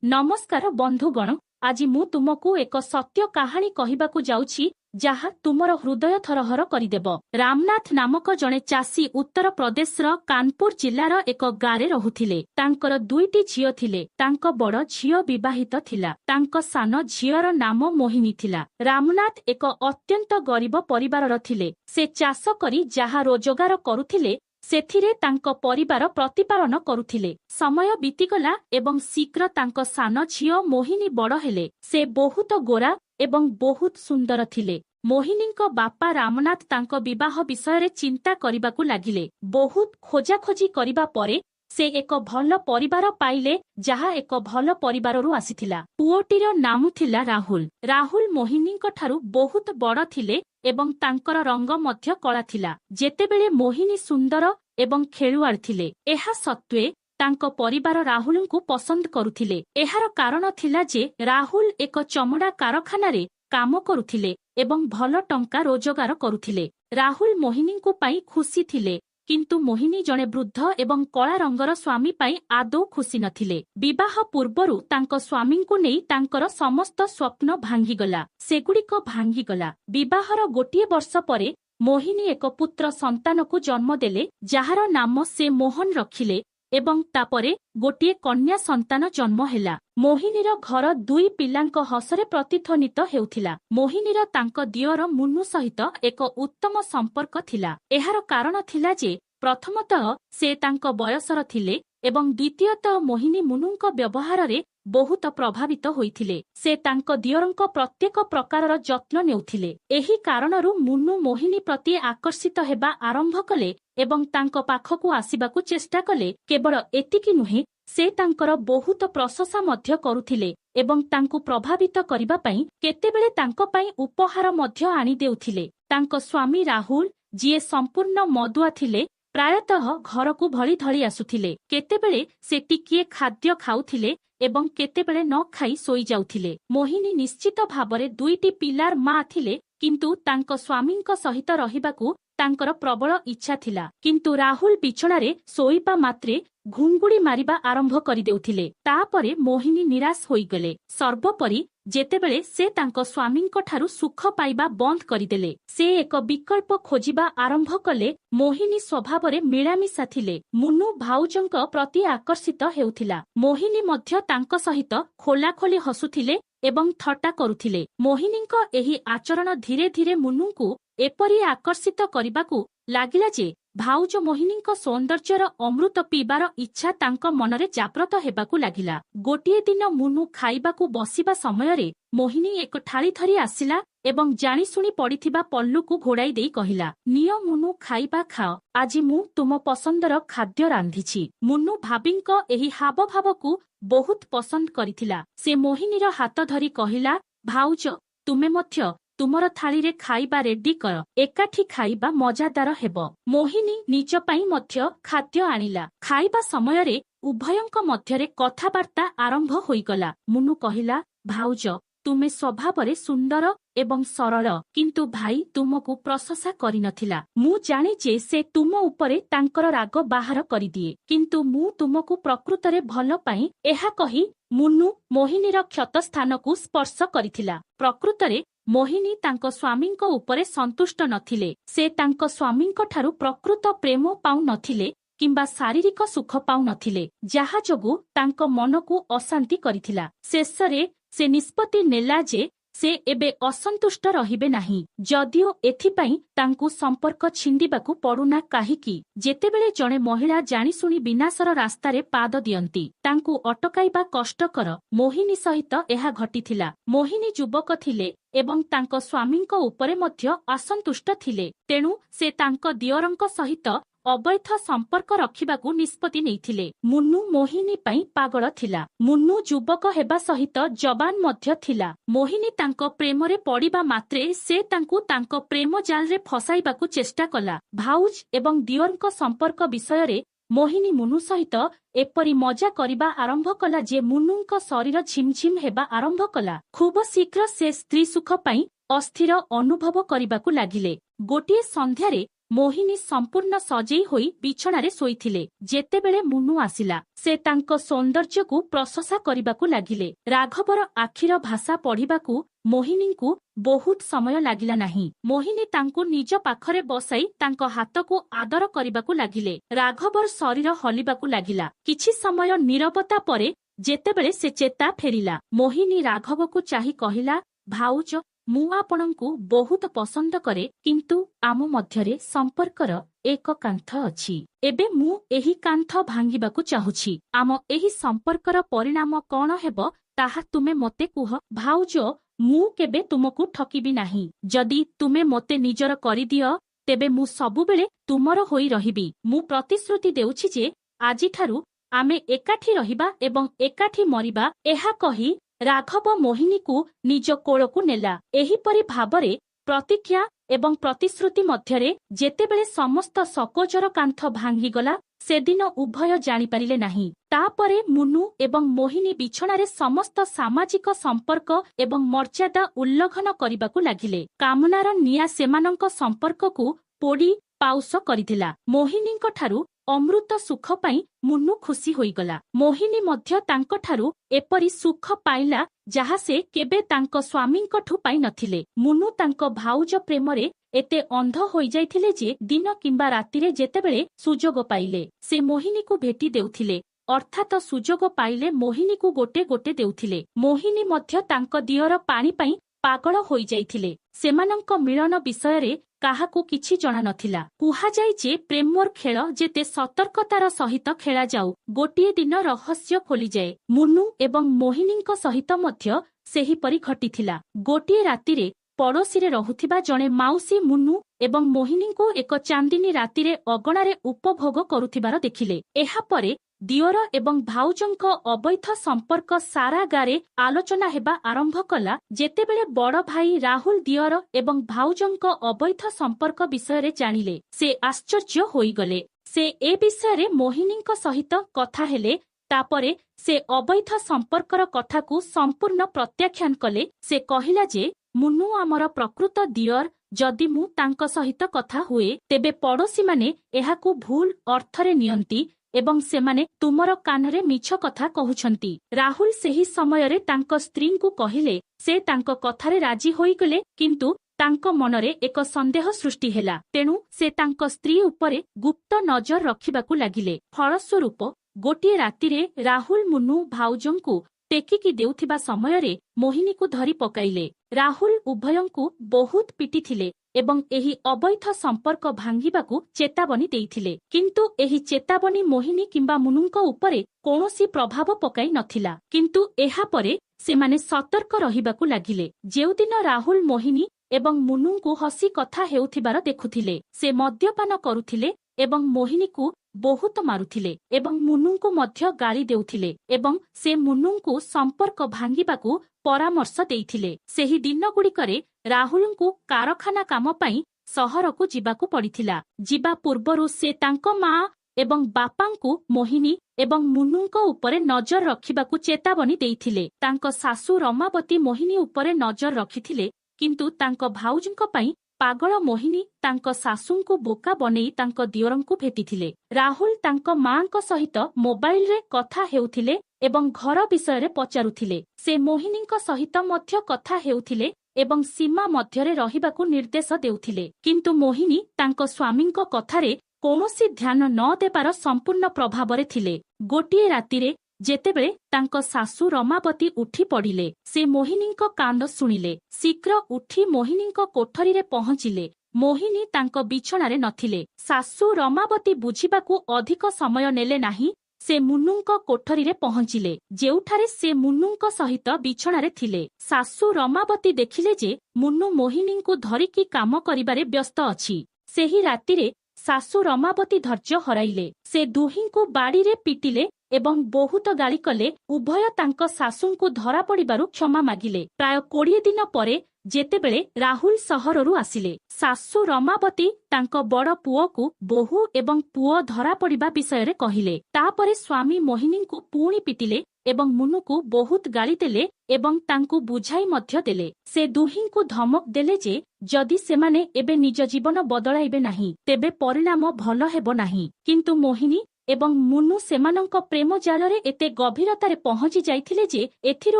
नमस्कार बंधुगण, आज मु तुमको एक सत्य कहानी कहबाकू जाउछि जहा तुमर हृदय थरहर करिदेब। रामनाथ नामक जणे चासी उत्तर प्रदेशर कानपुर जिल्लार एक गारे रहुथिले। तांकर दुईटी झियो थिले। तांक बड़ झियो विवाहित थिला। तांक सान झियोर नाम मोहिनी थिला। रामनाथ एक अत्यंत गरीब परिवारर थिले। से चाष करी जहा रोजगार करुथिले सेथिरे तांक परिवार प्रतिपालन करुथिले। समय बीतीगला एवं शीघ्र तांक सान झियो मोहिनी बड़ हेले। से बहुत गोरा एवं बहुत सुंदर थिले। मोहिनींको बापा रामनाथ तांको विवाह विषय चिंता करबाकू लागिले। बहुत खोजाखोजी करिबा परे से एक भल परिवार पाइले जहा एक भल परिवाररू आसीथिला। पुओटीर नाम थिला राहुल। राहुल मोहिनींको ठारू बहुत बड़ थिले एवं तांकर रंग मध्य कला थिला। जेतेबेले मोहिनी सुंदर एवं खेलुआड़ थिले, एहा सत्वे तांको परिवार राहुलंकु पसंद करुथिले। एहार कारण थिला जे राहुल एक चमड़ा कारखानारे काम करुथिले एवं भल टंका रोजगार करुथिले। राहुल मोहिनींकु पाई खुशी थिले, किंतु मोहिनी जणे वृद्ध एवं कला रंगर स्वामी पाई आदौ खुशी नथिले। विवाह पूर्वरु तांको स्वामींकु नेई तांकर समस्त स्वप्न भांगीगला। सेगुड़िक भांगीगला। विवाहर गोटिए वर्ष परे मोहिनी एक पुत्र संतानकु जन्म देले, जाହାର नाम से मोहन रखिले एवं तापरे गोटिए कन्या संतान जन्म हेला। मोहिनीर घर दुई पिलांक हसरे प्रतिध्वनित हेउथिला। मोहिनीर तांक दियर मुन्नु सहित एक उत्तम संपर्क थिला। एहार कारण थिला जे प्रथमतः से तांक बयसर थिले एवं द्वितीयतः मोहिनी मुन्नुंक व्यवहार रे बहुत प्रभावित होइथिले। से तांक दियरंक प्रत्येक प्रकारर जत्न नेउथिले। एही कारणरू मुन्नु मोहिनी प्रति आकर्षित हेबा आरंभ कले एवं तांक पाखकू आसिबाकू चेष्टा कले। केवल एतिकी नुहे, से तांकर बहुत प्रशंसा मध्य करुथिले एवं तांकू प्रभावित करिबा पई केतेबेले तांक पई उपहार मध्य आनी देउथिले। तांक स्वामी राहुल जिए संपूर्ण मदुआ थिले, प्रायतः घरकू भली धली आसुथिले। केतेबेले से टिकिए खाद्य खाउथिले एवं केतेबेले न खाई सोई जाउथिले। मोहिनी निश्चित भावरे दुईटी पिलार मा थिले, किंतु तांक स्वामींक सहित रहिबाकू तांकर प्रबल इच्छा थिला। किंतु राहुल बिछणारे सोईपा मात्रे घुंगुड़ी मारिबा आरंभ करि देउथिले। तापरे मोहिनी निराश होइगले। सर्वोपरि जेतेबेले से तांक स्वामींक ठारू सुख पाइबा बंद करिदेले, से एक विकल्प खोजिबा आरंभ कले। मोहिनी स्वभावरे मिलामिशा थिले। मुन्नु भाउजंक प्रति आकर्षित हेउथिला। मोहिनी मध्य तांक सहित खोलाखोली हसुथिले एवं थट्टा करुथिले। मोहिनींक एही आचरण धीरे धीरे मुन्नुंकु एपरि आकर्षित करिबाकू लागिला जे भाउज मोहिनींक सौंदर्यर अमृत पीबार इच्छा तांक मनरे जाग्रत हेबाकू लागिला। गोटिए दिन मुन्नु खाइबाकू बसिबा समयरे मोहिनी एक थाली धरी आसिला एवं जानी सुनी पड़िथिबा पल्लुकू घोड़ाई देई कहिला, नियो मुन्नु खाइबा खाओ, आज मु तुम पसंदर खाद्य रांधिछि। मुन्नु भाबींक एही हाव भावकू बहुत पसंद करिथिला। से मोहिनीर हाथ धरी कहिला, भाउज तुमे मध्य तुमर थाली रे खाइबा रेडी कर, एकाठी खाइबा मजादार हेबो। मोहिनी निज पई मध्य खाद्य आनिला। खाइबा समयरे उभयंक मध्यरे कथाबार्ता आरंभ होइगला। मुन्नु कहिला, भाउज तुमे स्वभावरे सुंदर एवं सरल, किंतु भाई तुमको प्रशंसा करि नथिला। मु जाने जे से तुम उपरे तांकर राग बाहर करिदिए, किंतु मु तुमको प्रकृतरे भल पाई। एहा कही मुन्नु मोहिनीर क्षत स्थानकू स्पर्श करिथिला। प्रकृतरे मोहिनी तांको स्वामींक उपरे संतुष्ट नथिले। से तांको स्वामींक ठारू प्रकृत प्रेम पाउ नथिले किंबा शारीरिक सुख पाउ नथिले, जाहा जोगु तांको मनकू अशांति करिथिला। शेषरे से निष्पत्ति नेला जे से एबे असंतुष्ट रहिबे नाही। जदियो एथिपाई तांकू संपर्क छिंदिबाकू पड़ुना काहिकी। जेतेबेले जणे महिला जानिशुणी विनाशर रास्तारे पाद दियंती, तांकू अटकाइबा कष्टकर। मोहिनी सहित एहा घटिथिला। मोहिनी युवक थिले एवं तांको स्वामींक उपरे मध्य असंतुष्ट थिले। तेणु से तांको दियरंक सहित अवैध संपर्क रखिबाकू निष्पत्ति नेइथिले। मुन्नु मोहिनी पई पागल थिला। मुन्नु युवक हेबा सहित जवान मध्य थिला। मोहिनी तांको प्रेमरे पड़िबा मात्रे से तांकू तांको प्रेम जालरे फसाइबाकू चेष्टा कला। भाउज एवं दियरंक संपर्क विषयरे मोहिनी मुन्नु सहित एपरि मजा करिबा आरंभ कला जे मुन्नुंक शरीर झिमझिम हेबा आरंभ कला। खूब शीघ्र से स्त्री सुख पई अस्थिर अनुभव करिबाकू लागिले। गोटिए संध्यारे ମୋହିନୀ ସମ୍ପୂର୍ଣ୍ଣ ସଜେଇ ହୋଇ ବିଛଣାରେ ଶୋଇଥିଲେ। ଯେତେବେଳେ ମୁନୁ ଆସିଲା, ସେ ତାଙ୍କ ସୌନ୍ଦର୍ଯ୍ୟକୁ ପ୍ରଶଂସା କରିବାକୁ ଲାଗିଲେ। ରାଘବର ଆଖିର ଭାଷା ପଢ଼ିବାକୁ ମୋହିନୀଙ୍କୁ ବହୁତ ସମୟ ଲାଗିଲା ନାହିଁ। ମୋହିନୀ ତାଙ୍କୁ ନିଜ ପାଖରେ ବସାଇ ତାଙ୍କ ହାତକୁ ଆଦର କରିବାକୁ ଲାଗିଲେ। ରାଘବର ଶରୀର ହଲିବାକୁ ଲାଗିଲା। କିଛି ସମୟ ନୀରବତା ପରେ ଯେତେବେଳେ ସେ ଚେତା ଫେରିଲା, ମୋହିନୀ ରାଘବକୁ ଚାହିଁ କହିଲା, ଭାଉଜ, ମୁଁ ଆପଣଙ୍କୁ ବହୁତ ପସନ୍ଦ କରେ, କିନ୍ତୁ ଆମ ମଧ୍ୟରେ ସମ୍ପର୍କର ଏକ କାନ୍ଥ ଅଛି। ଏବେ ମୁଁ ଏହି କାନ୍ଥ ଭାଙ୍ଗିବାକୁ ଚାହୁଁଛି। ଆମ ଏହି ସମ୍ପର୍କର ପରିଣାମ କ'ଣ ହେବ ତାହା ତୁମେ ମୋତେ କୁହ। ଭାଉଜ, ମୁଁ କେବେ ତୁମକୁ ଠକିବି ନାହିଁ। ଯଦି ତୁମେ ମୋତେ ନିଜର କରିଦିଅ, ତେବେ ମୁଁ ସବୁବେଳେ ତୁମର ହୋଇ ରହିବି। ମୁଁ ପ୍ରତିଶ୍ରୁତି ଦେଉଛି ଯେ ଆଜିଠାରୁ ଆମେ ଏକାଠି ରହିବା ଏବଂ ଏକାଠି ମରିବା। ଏହା କହି ରାଘବ ମୋହିନୀକୁ ନିଜ କୋଳକୁ ନେଲା। ଏହିପରି ଭାବରେ ପ୍ରତିଜ୍ଞା ଏବଂ ପ୍ରତିଶ୍ରୁତି ମଧ୍ୟରେ ଯେତେବେଳେ ସମସ୍ତ ସକୋଚର କାନ୍ଥ ଭାଙ୍ଗିଗଲା, ସେଦିନ ଉଭୟ ଜାଣିପାରିଲେ ନାହିଁ। ତାପରେ ମୁନୁ ଏବଂ ମୋହିନୀ ବିଛଣାରେ ସମସ୍ତ ସାମାଜିକ ସମ୍ପର୍କ ଏବଂ ମର୍ଯ୍ୟାଦା ଉଲ୍ଲଂଘନ କରିବାକୁ ଲାଗିଲେ। କାମନାର ନିଆଁ ସେମାନଙ୍କ ସମ୍ପର୍କକୁ ପୋଡ଼ି ପାଉଶ କରିଥିଲା। ମୋହିନୀଙ୍କଠାରୁ ଅମୃତ ସୁଖ ପାଇଁ ମୁନୁ ଖୁସି ହୋଇଗଲା। ମୋହିନୀ ମଧ୍ୟ ତାଙ୍କଠାରୁ ଏପରି ସୁଖ ପାଇଲା ଯାହା ସେ କେବେ ତାଙ୍କ ସ୍ୱାମୀଙ୍କଠୁ ପାଇନଥିଲେ। ମୁନୁ ତାଙ୍କ ଭାଉଜ ପ୍ରେମରେ ଏତେ ଅନ୍ଧ ହୋଇଯାଇଥିଲେ ଯେ ଦିନ କିମ୍ବା ରାତିରେ ଯେତେବେଳେ ସୁଯୋଗ ପାଇଲେ, ସେ ମୋହିନୀକୁ ଭେଟି ଦେଉଥିଲେ। ଅର୍ଥାତ ସୁଯୋଗ ପାଇଲେ ମୋହିନୀକୁ ଗୋଟେ ଗୋଟେ ଦେଉଥିଲେ। ମୋହିନୀ ମଧ୍ୟ ତାଙ୍କ ଦିଅର ପାଣି ପାଇଁ ପାଗଳ ହୋଇଯାଇଥିଲେ। ସେମାନଙ୍କ ମିଳନ ବିଷୟରେ କାହାକୁ କିଛି ଜଣାନଥିଲା। କୁହାଯାଏ ଯେ ପ୍ରେମର ଖେଳ ଯେତେ ସତର୍କତାର ସହିତ ଖେଳାଯାଉ, ଗୋଟିଏ ଦିନ ରହସ୍ୟ ଖୋଲିଯାଏ। ମୁନୁ ଏବଂ ମୋହିନୀଙ୍କ ସହିତ ମଧ୍ୟ ସେହିପରି ଘଟିଥିଲା। ଗୋଟିଏ ରାତିରେ ପଡ଼ୋଶୀରେ ରହୁଥିବା ଜଣେ ମାଉସୀ ମୁନୁ ଏବଂ ମୋହିନୀଙ୍କୁ ଏକ ଚାନ୍ଦିନୀ ରାତିରେ ଅଗଣାରେ ଉପଭୋଗ କରୁଥିବାର ଦେଖିଲେ। ଏହାପରେ ଦିଅର ଏବଂ ଭାଉଜଙ୍କ ଅବୈଧ ସମ୍ପର୍କ ସାରା ଗାଁରେ ଆଲୋଚନା ହେବା ଆରମ୍ଭ କଲା। ଯେତେବେଳେ ବଡ଼ ଭାଇ ରାହୁଲ ଦିଅର ଏବଂ ଭାଉଜଙ୍କ ଅବୈଧ ସମ୍ପର୍କ ବିଷୟରେ ଜାଣିଲେ, ସେ ଆଶ୍ଚର୍ଯ୍ୟ ହୋଇଗଲେ। ସେ ଏ ବିଷୟରେ ମୋହିନୀଙ୍କ ସହିତ କଥା ହେଲେ। ତାପରେ ସେ ଅବୈଧ ସମ୍ପର୍କର କଥାକୁ ସମ୍ପୂର୍ଣ୍ଣ ପ୍ରତ୍ୟାଖ୍ୟାନ କଲେ। ସେ କହିଲା ଯେ ମୁନୁ ଆମର ପ୍ରକୃତ ଦିଅର। ଯଦି ମୁଁ ତାଙ୍କ ସହିତ କଥା ହୁଏ, ତେବେ ପଡ଼ୋଶୀମାନେ ଏହାକୁ ଭୁଲ ଅର୍ଥରେ ନିଅନ୍ତି ଏବଂ ସେମାନେ ତୁମର କାନରେ ମିଛ କଥା କହୁଛନ୍ତି। ରାହୁଲ ସେହି ସମୟରେ ତାଙ୍କ ସ୍ତ୍ରୀଙ୍କୁ କହିଲେ। ସେ ତାଙ୍କ କଥାରେ ରାଜି ହୋଇଗଲେ, କିନ୍ତୁ ତାଙ୍କ ମନରେ ଏକ ସନ୍ଦେହ ସୃଷ୍ଟି ହେଲା। ତେଣୁ ସେ ତାଙ୍କ ସ୍ତ୍ରୀ ଉପରେ ଗୁପ୍ତ ନଜର ରଖିବାକୁ ଲାଗିଲେ। ଫଳସ୍ୱରୂପ ଗୋଟିଏ ରାତିରେ ରାହୁଲ ମୁନୁ ଭାଉଜଙ୍କୁ ଟେକିକି ଦେଉଥିବା ସମୟରେ ମୋହିନୀକୁ ଧରି ପକାଇଲେ। ରାହୁଲ ଉଭୟଙ୍କୁ ବହୁତ ପିଟିଥିଲେ ଏବଂ ଏହି ଅବୈଧ ସମ୍ପର୍କ ଭାଙ୍ଗିବାକୁ ଚେତାବନୀ ଦେଇଥିଲେ। କିନ୍ତୁ ଏହି ଚେତାବନୀ ମୋହିନୀ କିମ୍ବା ମୁନୁଙ୍କ ଉପରେ କୌଣସି ପ୍ରଭାବ ପକାଇ ନଥିଲା। କିନ୍ତୁ ଏହାପରେ ସେମାନେ ସତର୍କ ରହିବାକୁ ଲାଗିଲେ। ଯେଉଁଦିନ ରାହୁଲ ମୋହିନୀ ଏବଂ ମୁନୁଙ୍କୁ ହସି କଥା ହେଉଥିବାର ଦେଖୁଥିଲେ, ସେ ମଦ୍ୟପାନ କରୁଥିଲେ ଏବଂ ମୋହିନୀକୁ ବହୁତ ମାରୁଥିଲେ ଏବଂ ମୁନୁଙ୍କୁ ମଧ୍ୟ ଗାଳି ଦେଉଥିଲେ ଏବଂ ସେ ମୁନୁଙ୍କୁ ସମ୍ପର୍କ ଭାଙ୍ଗିବାକୁ ପରାମର୍ଶ ଦେଇଥିଲେ। ସେହି ଦିନଗୁଡ଼ିକରେ ରାହୁଲଙ୍କୁ କାରଖାନା କାମ ପାଇଁ ସହରକୁ ଯିବାକୁ ପଡ଼ିଥିଲା। ଯିବା ପୂର୍ବରୁ ସେ ତାଙ୍କ ମା ଏବଂ ବାପାଙ୍କୁ ମୋହିନୀ ଏବଂ ମୁନୁଙ୍କ ଉପରେ ନଜର ରଖିବାକୁ ଚେତାବନୀ ଦେଇଥିଲେ। ତାଙ୍କ ଶାଶୁ ରମାବତୀ ମୋହିନୀ ଉପରେ ନଜର ରଖିଥିଲେ, କିନ୍ତୁ ତାଙ୍କ ଭାଉଜଙ୍କ ପାଇଁ ପାଗଳ ମୋହିନୀ ତାଙ୍କ ଶାଶୁଙ୍କୁ ବୋକା ବନେଇ ତାଙ୍କ ଦିଅରଙ୍କୁ ଭେଟିଥିଲେ। ରାହୁଲ ତାଙ୍କ ମାଙ୍କ ସହିତ ମୋବାଇଲରେ କଥା ହେଉଥିଲେ ଏବଂ ଘର ବିଷୟରେ ପଚାରୁଥିଲେ। ସେ ମୋହିନୀଙ୍କ ସହିତ ମଧ୍ୟ କଥା ହେଉଥିଲେ ଏବଂ ସୀମା ମଧ୍ୟରେ ରହିବାକୁ ନିର୍ଦ୍ଦେଶ ଦେଉଥିଲେ। କିନ୍ତୁ ମୋହିନୀ ତାଙ୍କ ସ୍ୱାମୀଙ୍କ କଥାରେ କୌଣସି ଧ୍ୟାନ ନ ଦେବାର ସମ୍ପୂର୍ଣ୍ଣ ପ୍ରଭାବରେ ଥିଲେ। ଗୋଟିଏ ରାତିରେ ଯେତେବେଳେ ତାଙ୍କ ଶାଶୁ ରମାବତୀ ଉଠି ପଡ଼ିଲେ, ସେ ମୋହିନୀଙ୍କ କାନ୍ଦ ଶୁଣିଲେ। ଶୀଘ୍ର ଉଠି ମୋହିନୀଙ୍କ କୋଠରୀରେ ପହଞ୍ଚିଲେ। ମୋହିନୀ ତାଙ୍କ ବିଛଣାରେ ନଥିଲେ। ଶାଶୁ ରମାବତୀ ବୁଝିବାକୁ ଅଧିକ ସମୟ ନେଲେ ନାହିଁ। ସେ ମୁନୁଙ୍କ କୋଠରୀରେ ପହଞ୍ଚିଲେ, ଯେଉଁଠାରେ ସେ ମୁନୁଙ୍କ ସହିତ ବିଛଣାରେ ଥିଲେ। ଶାଶୁ ରମାବତୀ ଦେଖିଲେ ଯେ ମୁନୁ ମୋହିନୀଙ୍କୁ ଧରିକି କାମ କରିବାରେ ବ୍ୟସ୍ତ ଅଛି। ସେହି ରାତିରେ ଶାଶୁ ରମାବତୀ ଧୈର୍ଯ୍ୟ ହରାଇଲେ। ସେ ଦୁହିଁଙ୍କୁ ବାଡ଼ିରେ ପିଟିଲେ ଏବଂ ବହୁତ ଗାଳି କଲେ। ଉଭୟ ତାଙ୍କ ଶାଶୁଙ୍କୁ ଧରାପଡ଼ିବାରୁ କ୍ଷମା ମାଗିଲେ। ପ୍ରାୟ 20 ଦିନ ପରେ ଯେତେବେଳେ ରାହୁଲ ସହରରୁ ଆସିଲେ, ଶାଶୁ ରମାବତୀ ତାଙ୍କ ବଡ଼ ପୁଅକୁ ବୋହୂ ଏବଂ ପୁଅ ଧରାପଡ଼ିବା ବିଷୟରେ କହିଲେ। ତାପରେ ସ୍ୱାମୀ ମୋହିନୀଙ୍କୁ ପୁଣି ପିଟିଲେ ଏବଂ ମୁନୁକୁ ବହୁତ ଗାଳି ଦେଲେ ଏବଂ ତାଙ୍କୁ ବୁଝାଇ ମଧ୍ୟ ଦେଲେ। ସେ ଦୁହିଁଙ୍କୁ ଧମକ ଦେଲେ ଯେ ଯଦି ସେମାନେ ଏବେ ନିଜ ଜୀବନ ବଦଳାଇବେ ନାହିଁ ତେବେ ପରିଣାମ ଭଲ ହେବ ନାହିଁ। କିନ୍ତୁ ମୋହିନୀ ଏବଂ ମୁନୁ ସେମାନଙ୍କ ପ୍ରେମ ଜାଲରେ ଏତେ ଗଭୀରତାରେ ପହଞ୍ଚି ଯାଇଥିଲେ ଯେ ଏଥିରୁ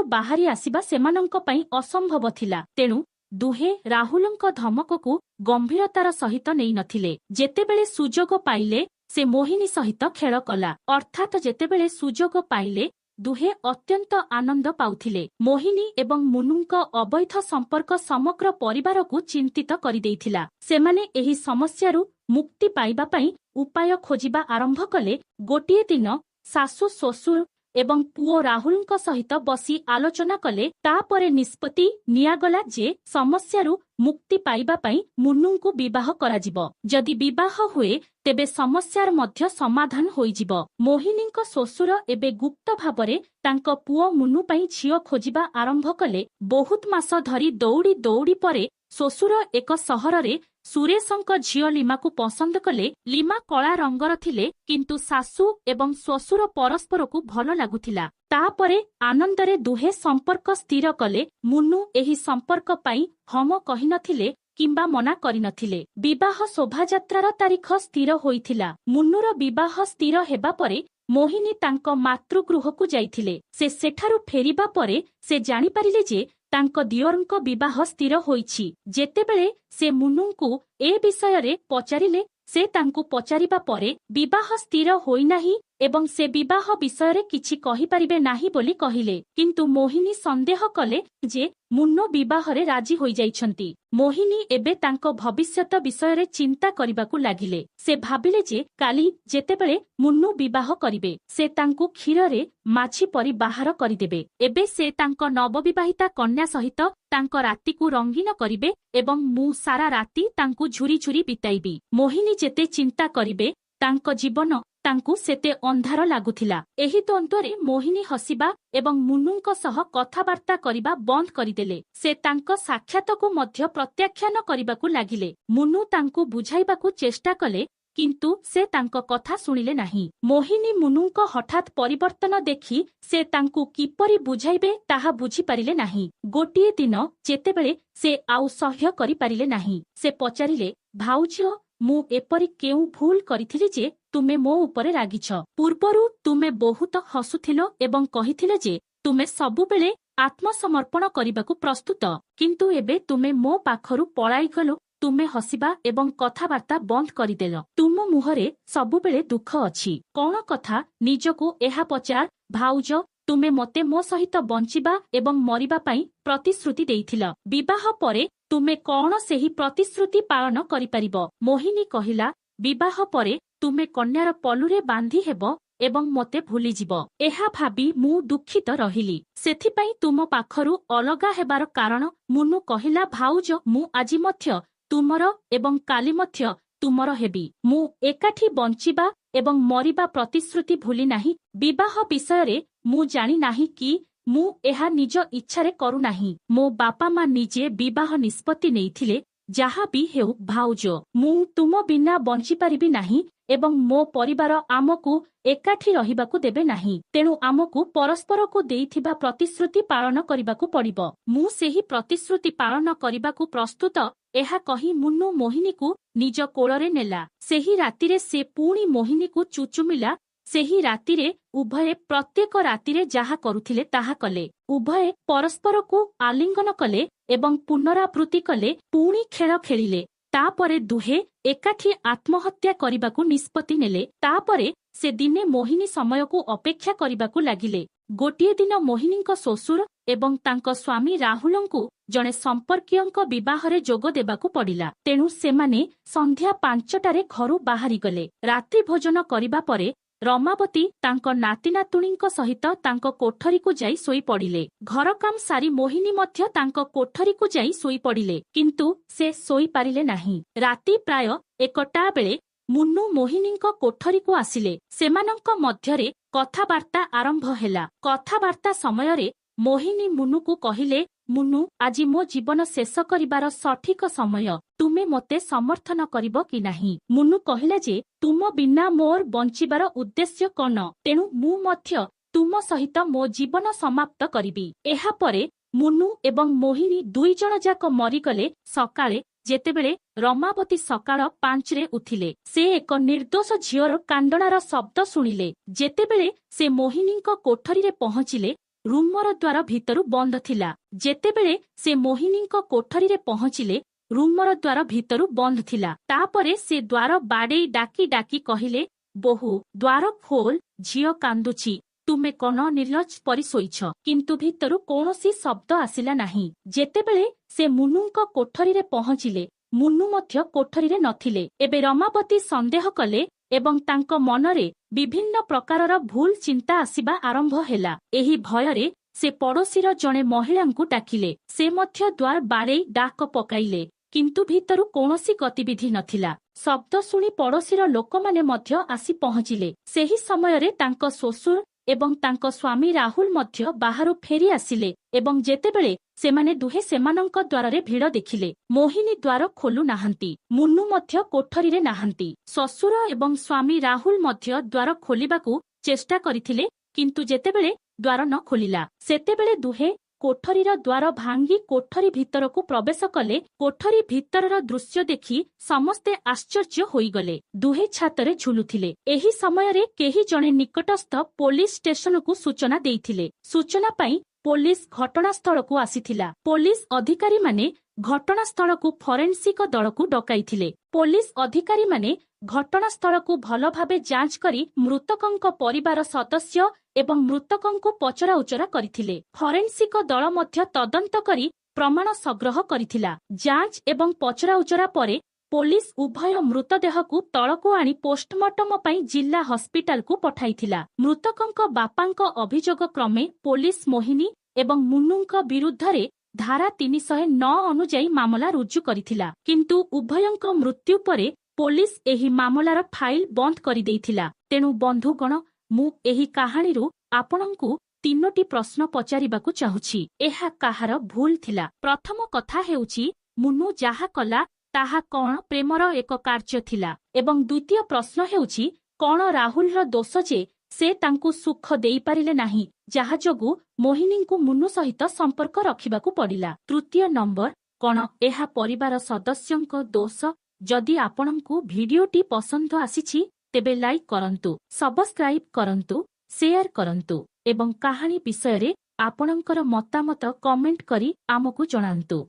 ବାହାରି ଆସିବା ସେମାନଙ୍କ ପାଇଁ ଅସମ୍ଭବ ଥିଲା। ତେଣୁ ଦୁହେଁ ରାହୁଲଙ୍କ ଧମକକୁ ଗମ୍ଭୀରତାର ସହିତ ନେଇନଥିଲେ। ଯେତେବେଳେ ସୁଯୋଗ ପାଇଲେ ସେ ମୋହିନୀ ସହିତ ଖେଳ କଲା, ଅର୍ଥାତ୍ ଯେତେବେଳେ ସୁଯୋଗ ପାଇଲେ ଦୁହେଁ ଅତ୍ୟନ୍ତ ଆନନ୍ଦ ପାଉଥିଲେ। ମୋହିନୀ ଏବଂ ମୁନୁଙ୍କ ଅବୈଧ ସମ୍ପର୍କ ସମଗ୍ର ପରିବାରକୁ ଚିନ୍ତିତ କରିଦେଇଥିଲା। ସେମାନେ ଏହି ସମସ୍ୟାରୁ ମୁକ୍ତି ପାଇବା ପାଇଁ ଉପାୟ ଖୋଜିବା ଆରମ୍ଭ କଲେ। ଗୋଟିଏ ଦିନ ଶାଶୁ ଶ୍ୱଶୁର ଏବଂ ପୁଅ ରାହୁଲଙ୍କ ସହିତ ବସି ଆଲୋଚନା କଲେ। ତାପରେ ନିଷ୍ପତ୍ତି ନିଆଗଲା ଯେ ସମସ୍ୟାରୁ ମୁକ୍ତି ପାଇବା ପାଇଁ ମୁନୁଙ୍କୁ ବିବାହ କରାଯିବ। ଯଦି ବିବାହ ହୁଏ ତେବେ ସମସ୍ୟାର ମଧ୍ୟ ସମାଧାନ ହୋଇଯିବ। ମୋହିନୀଙ୍କ ଶ୍ୱଶୁର ଏବେ ଗୁପ୍ତ ଭାବରେ ତାଙ୍କ ପୁଅ ମୁନୁ ପାଇଁ ଝିଅ ଖୋଜିବା ଆରମ୍ଭ କଲେ। ବହୁତ ମାସ ଧରି ଦୌଡ଼ି ଦୌଡ଼ି ପରେ ଶ୍ୱଶୁର ଏକ ସହରରେ ସୁରେଶଙ୍କ ଝିଅ ଲିମାକୁ ପସନ୍ଦ କଲେ। ଲିମା କଳା ରଙ୍ଗର ଥିଲେ, କିନ୍ତୁ ଶାଶୁ ଏବଂ ଶ୍ୱଶୁର ପରସ୍ପରକୁ ଭଲ ଲାଗୁଥିଲା। ତାପରେ ଆନନ୍ଦରେ ଦୁହେଁ ସମ୍ପର୍କ ସ୍ଥିର କଲେ। ମୁନୁ ଏହି ସମ୍ପର୍କ ପାଇଁ ହମ କହିନଥିଲେ କିମ୍ବା ମନା କରିନଥିଲେ। ବିବାହ ଶୋଭାଯାତ୍ରାର ତାରିଖ ସ୍ଥିର ହୋଇଥିଲା। ମୁନୁର ବିବାହ ସ୍ଥିର ହେବା ପରେ ମୋହିନୀ ତାଙ୍କ ମାତୃଗୃହକୁ ଯାଇଥିଲେ। ସେ ସେଠାରୁ ଫେରିବା ପରେ ସେ ଜାଣିପାରିଲେ ଯେ ତାଙ୍କ ଦିଅରଙ୍କ ବିବାହ ସ୍ଥିର ହୋଇଛି। ଯେତେବେଳେ ସେ ମୁନୁଙ୍କୁ ଏ ବିଷୟରେ ପଚାରିଲେ, ସେ ତାଙ୍କୁ ପଚାରିବା ପରେ ବିବାହ ସ୍ଥିର ହୋଇନାହିଁ ଏବଂ ସେ ବିବାହ ବିଷୟରେ କିଛି କହିପାରିବେ ନାହିଁ ବୋଲି କହିଲେ। କିନ୍ତୁ ମୋହିନୀ ସନ୍ଦେହ କଲେ ଯେ ମୁନୁ ବିବାହରେ ରାଜି ହୋଇଯାଇଛନ୍ତି। ମୋହିନୀ ଏବେ ତାଙ୍କ ଭବିଷ୍ୟତ ବିଷୟରେ ଚିନ୍ତା କରିବାକୁ ଲାଗିଲେ। ସେ ଭାବିଲେ ଯେ କାଲି ଯେତେବେଳେ ମୁନୁ ବିବାହ କରିବେ ସେ ତାଙ୍କୁ କ୍ଷୀରରେ ମାଛି ପରି ବାହାର କରିଦେବେ। ଏବେ ସେ ତାଙ୍କ ନବବିବାହିତା କନ୍ୟା ସହିତ ତାଙ୍କ ରାତିକୁ ରଙ୍ଗୀନ କରିବେ ଏବଂ ମୁଁ ସାରା ରାତି ତାଙ୍କୁ ଝୁରି ଝୁରି ବିତାଇବି। ମୋହିନୀ ଯେତେ ଚିନ୍ତା କରିବେ ତାଙ୍କ ଜୀବନ ତାଙ୍କୁ ସେତେ ଅନ୍ଧାର ଲାଗୁଥିଲା। ଏହି ଦ୍ୱନ୍ଦ୍ୱରେ ମୋହିନୀ ହସିବା ଏବଂ ମୁନୁଙ୍କ ସହ କଥାବାର୍ତ୍ତା କରିବା ବନ୍ଦ କରିଦେଲେ। ସେ ତାଙ୍କ ସାକ୍ଷାତକୁ ମଧ୍ୟ ପ୍ରତ୍ୟାଖ୍ୟାନ କରିବାକୁ ଲାଗିଲେ। ମୁନୁ ତାଙ୍କୁ ବୁଝାଇବାକୁ ଚେଷ୍ଟା କଲେ, କିନ୍ତୁ ସେ ତାଙ୍କ କଥା ଶୁଣିଲେ ନାହିଁ। ମୋହିନୀ ମୁନୁଙ୍କ ହଠାତ୍ ପରିବର୍ତ୍ତନ ଦେଖି ସେ ତାଙ୍କୁ କିପରି ବୁଝାଇବେ ତାହା ବୁଝିପାରିଲେ ନାହିଁ। ଗୋଟିଏ ଦିନ ଯେତେବେଳେ ସେ ଆଉ ସହ୍ୟ କରିପାରିଲେ ନାହିଁ, ସେ ପଚାରିଲେ, ଭାଉଜ, ମୁଁ ଏପରି କେଉଁ ଭୁଲ କରିଥିଲି ଯେ ତୁମେ ମୋ ଉପରେ ରାଗିଛ? ପୂର୍ବରୁ ତୁମେ ବହୁତ ହସୁଥିଲ ଏବଂ କହିଥିଲ ଯେ ତୁମେ ସବୁବେଳେ ଆତ୍ମସମର୍ପଣ କରିବାକୁ ପ୍ରସ୍ତୁତ, କିନ୍ତୁ ଏବେ ତୁମେ ମୋ ପାଖରୁ ପଳାଇଗଲ। ତୁମେ ହସିବା ଏବଂ କଥାବାର୍ତ୍ତା ବନ୍ଦ କରିଦେଲ। ତୁମ ମୁହଁରେ ସବୁବେଳେ ଦୁଃଖ ଅଛି। କଣ କଥା? ନିଜକୁ ଏହା ପଚାର। ଭାଉଜ, ତୁମେ ମୋତେ ମୋ ସହିତ ବଞ୍ଚିବା ଏବଂ ମରିବା ପାଇଁ ପ୍ରତିଶ୍ରୁତି ଦେଇଥିଲ। ବିବାହ ପରେ ତୁମେ କଣ ସେହି ପ୍ରତିଶ୍ରୁତି ପାଳନ କରିପାରିବ? ମୋହିନୀ କହିଲା, ବିବାହ ପରେ ତୁମେ କନ୍ୟାର ପଲୁରେ ବାନ୍ଧି ହେବ ଏବଂ ମୋତେ ଭୁଲିଯିବ। ଏହା ଭାବି ମୁଁ ଦୁଃଖିତ ରହିଲି। ସେଥିପାଇଁ ତୁମ ପାଖରୁ ଅଲଗା ହେବାର କାରଣ? ମୁନୁ କହିଲା, ଭାଉଜ, ମୁଁ ଆଜି ମଧ୍ୟ ତୁମର ଏବଂ କାଲି ମଧ୍ୟ ତୁମର ହେବି। ମୁଁ ଏକାଠି ବଞ୍ଚିବା ଏବଂ ମରିବା ପ୍ରତିଶ୍ରୁତି ଭୁଲି ନାହିଁ। ବିବାହ ବିଷୟରେ ମୁଁ ଜାଣି ନାହିଁ କି ମୁଁ ଏହା ନିଜ ଇଚ୍ଛାରେ କରୁନାହିଁ। ମୋ ବାପା ମା ନିଜେ ବିବାହ ନିଷ୍ପତ୍ତି ନେଇଥିଲେ। ଯାହା ବି ହେଉ ଭାଉଜ, ମୁଁ ତୁମ ବିନା ବଞ୍ଚିପାରିବି ନାହିଁ ଏବଂ ମୋ ପରିବାର ଆମକୁ ଏକାଠି ରହିବାକୁ ଦେବେ ନାହିଁ। ତେଣୁ ଆମକୁ ପରସ୍ପରକୁ ଦେଇଥିବା ପ୍ରତିଶ୍ରୁତି ପାଳନ କରିବାକୁ ପଡ଼ିବ। ମୁଁ ସେହି ପ୍ରତିଶ୍ରୁତି ପାଳନ କରିବାକୁ ପ୍ରସ୍ତୁତ। ଏହା କହି ମୁନୁ ମୋହିନୀକୁ ନିଜ କୋଳରେ ନେଲା। ସେହି ରାତିରେ ସେ ପୁଣି ମୋହିନୀକୁ ଚୁଚୁମିଲା। ସେହି ରାତିରେ ଉଭୟେ ପ୍ରତ୍ୟେକ ରାତିରେ ଯାହା କରୁଥିଲେ ତାହା କଲେ। ଉଭୟେ ପରସ୍ପରକୁ ଆଲିଙ୍ଗନ କଲେ ଏବଂ ପୁନରାବୃତ୍ତି କଲେ। ପୁଣି ଖେଳ ଖେଳିଲେ। ତାପରେ ଦୁହେଁ ଏକାଠି ଆତ୍ମହତ୍ୟା କରିବାକୁ ନିଷ୍ପତ୍ତି ନେଲେ। ତାପରେ ସେ ଦିନେ ମୋହିନୀ ସମୟକୁ ଅପେକ୍ଷା କରିବାକୁ ଲାଗିଲେ। ଗୋଟିଏ ଦିନ ମୋହିନୀଙ୍କ ଶ୍ୱଶୁର ଏବଂ ତାଙ୍କ ସ୍ୱାମୀ ରାହୁଲଙ୍କୁ ଜଣେ ସମ୍ପର୍କୀୟଙ୍କ ବିବାହରେ ଯୋଗ ଦେବାକୁ ପଡ଼ିଲା। ତେଣୁ ସେମାନେ ସନ୍ଧ୍ୟା 5ଟାରେ ଘରୁ ବାହାରିଗଲେ। ରାତ୍ରି ଭୋଜନ କରିବା ପରେ ରମାବତୀ ତାଙ୍କ ନାତି ନାତୁଣୀଙ୍କ ସହିତ ତାଙ୍କ କୋଠରୀକୁ ଯାଇ ଶୋଇପଡ଼ିଲେ। ଘରକାମ ସାରି ମୋହିନୀ ମଧ୍ୟ ତାଙ୍କ କୋଠରୀକୁ ଯାଇ ଶୋଇପଡ଼ିଲେ, କିନ୍ତୁ ସେ ଶୋଇପାରିଲେ ନାହିଁ। ରାତି ପ୍ରାୟ 1ଟା ବେଳେ ମୁନୁ ମୋହିନୀଙ୍କ କୋଠରୀକୁ ଆସିଲେ। ସେମାନଙ୍କ ମଧ୍ୟରେ କଥାବାର୍ତ୍ତା ଆରମ୍ଭ ହେଲା। କଥାବାର୍ତ୍ତା ସମୟରେ ମୋହିନୀ ମୁନୁକୁ କହିଲେ, ମୁନୁ, ଆଜି ମୋ ଜୀବନ ଶେଷ କରିବାର ସଠିକ ସମୟ। ତୁମେ ମୋତେ ସମର୍ଥନ କରିବ କି ନାହିଁ? ମୁନୁ କହିଲା ଯେ ତୁମ ବିନା ମୋର ବଞ୍ଚିବାର ଉଦ୍ଦେଶ୍ୟ କଣ? ତେଣୁ ମୁଁ ମଧ୍ୟ तुम सहित मो जीवन समाप्त करिबि। एहा परे मुनु एवं मोहिनी दुई जण जाक मरिगले। सकाळे जेतेबेले रमावती सकाळ 5 उठिले से एक निर्दोष झीवर कांडणार शब्द शुणिले। जेतेबेले से मोहिनींक कोठरी पहुंचिले रूमर द्वार भितरु बंद थिला। जेतेबेले से मोहिनींक कोठरी पहुंचिले रूमर द्वार भितरु बंद थिला। तापरे से द्वार बाडेई डाकी डाकी कहिले, बोहू द्वार खोल, झियो कांदुछि, तुमे कौन निर्लज परि शोइछ। किंतु भितरु कौनसी शब्द आसिला नाही। जेतेबेले से मुनुंक कोठरी पहुंचिले मुनु मध्य कोठरी नथिले। एबे रमावती संदेह कले एवं तांक मनरे विभिन्न प्रकारर भूल चिंता आसिबा आरंभ हेला। एही भयरे से पड़ोसीर जणे महिलांकु डाकिले। से मध्य द्वार बाड़ेई डाक पकाइले, किंतु भितरु कौनसी गतिविधि नथिला। शब्द शुणी पड़ोसीर लोकमाने मध्य आसी पहुंचिले। सेही समयरे तांक श्वशुर एवं तांक स्वामी राहुल मध्य बाहरु फेरी आसिले एवं जेतेबेले सेमाने दुहे सेमानंक द्वारे भिड़ देखिले। मोहिनी द्वार खोलु नाहंती, मुन्नु मध्य कोठरीरे नाहंती। श्वशुर एवं स्वामी राहुल मध्य द्वार खोलिबाकू चेष्टा करिथिले, किंतु जेतेबेले द्वार न खोलिला सेतेबेले दुहे कोठरीर द्वार भांगी कोठरी भितरकू प्रवेश कले। कोठरी भितरर दृश्य देखि समस्ते आश्चर्य होइगले। दुहे छातरे झुलुथिले। एही समयरे केही जणे निकटस्थ पुलिस स्टेशनकू सूचना देइथिले। सूचना पाई पुलिस घटनास्थलकू आसिथिला। पुलिस अधिकारी माने घटनास्थलकू फरेन्सिक दलकू डकाइथिले। पुलिस अधिकारी माने घटनास्थलकू भल भाबे जांच करी मृतकंक परिवार सदस्य एवं मृतकंकू पचरा उचरा करिथिले। फरेन्सिक दल मध्य तदंत करी प्रमाण संग्रह करिथिला। जांच एवं पचरा उचरा परे पुलिस उभय मृतदेहकू तळकू आनी पोस्टमार्टम पई जिल्ला हॉस्पिटल को पठाइथिला। मृतकंक बापांक अभियोग क्रमे पुलिस मोहिनी एवं मुन्नुंक विरुद्धरे धारा 309 अनुଯାୟୀ मामला रुजु करिथिला। किंतु उभयंक मृत्यु परे पुलिस एही मामलार फाइल बंद करि देइथिला। तेणु बंधुगण, मु एही कहानीरू आपणंकू 3टी प्रश्न पचारिबाकू चाहुछि। एहा काहार भूल थिला? प्रथम कथा हेउछि, मुन्नु जाहा कला ताहा कौन प्रेमर एक कार्य थिला? एवं द्वितीय प्रश्न हेउछि, कौन राहुलर दोष जे से तांकू सुख देई पारिले नाही, जाहा जोगु मोहिनींकू मुन्नु सहित संपर्क रखिबाकू पड़िला। तृतीय नंबर, कौन एहा परिवार सदस्यंक दोष? जदि आपणंकू भिडियोटी पसंद आसिछि तेबे लाइक करंतु, सब्सक्राइब करंतु, शेयर करंतु एवं कहानी विषय रे आपणंकर मतामत कमेंट करी आमकू जणांतु।